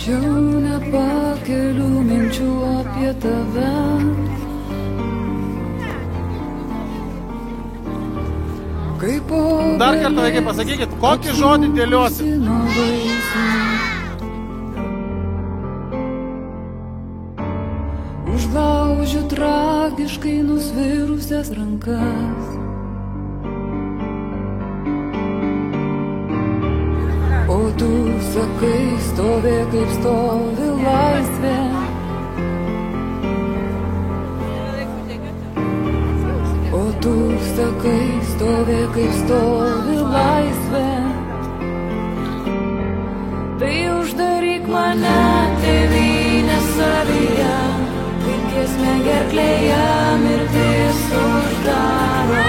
Jau nepakeliu minčių apie tave. Dar kartą vaikai pasakykit, kokį žodį dėliosit. Užlaužiu tragiškai nusvirusias rankas. O tu sakai, stovė kaip stovi laisvė. O tu sakai, stovė kaip stovi laisvė. Tai uždaryk mane, tėvynės savyje, kaip giesmė gerklėje mirtis uždaro,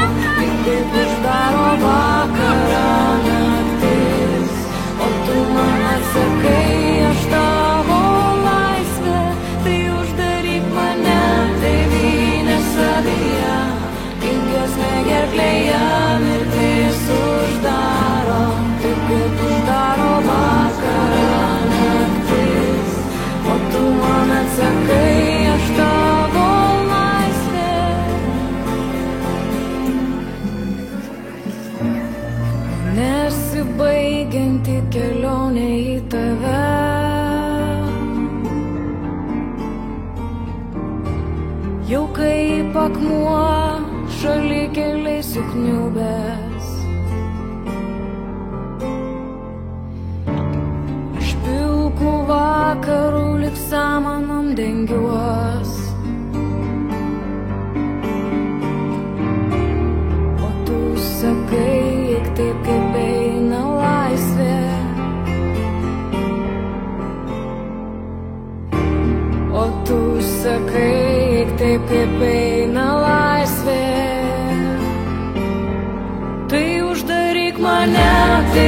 kaip uždaro vakarą naktis. O tu man atsakai, aš tavo laisvė, tai uždaryk mane, tėvynės savyje, kaip giesmė gerklėje mirtis uždaro, taip kaip uždaro vakarą naktis. O tu man atsakai, aš tavo laisvė. Nesibaigianti kelionė į tave. Jau kaip akmuo šalikeliai sukniubęs. Aš pilkų vakarų lyg samanom dengiuos. O tu sakai, eik taip kaip eina laisvė. O tu sakai, eik taip kaip eina laisvė. Tai uždaryk mane, tai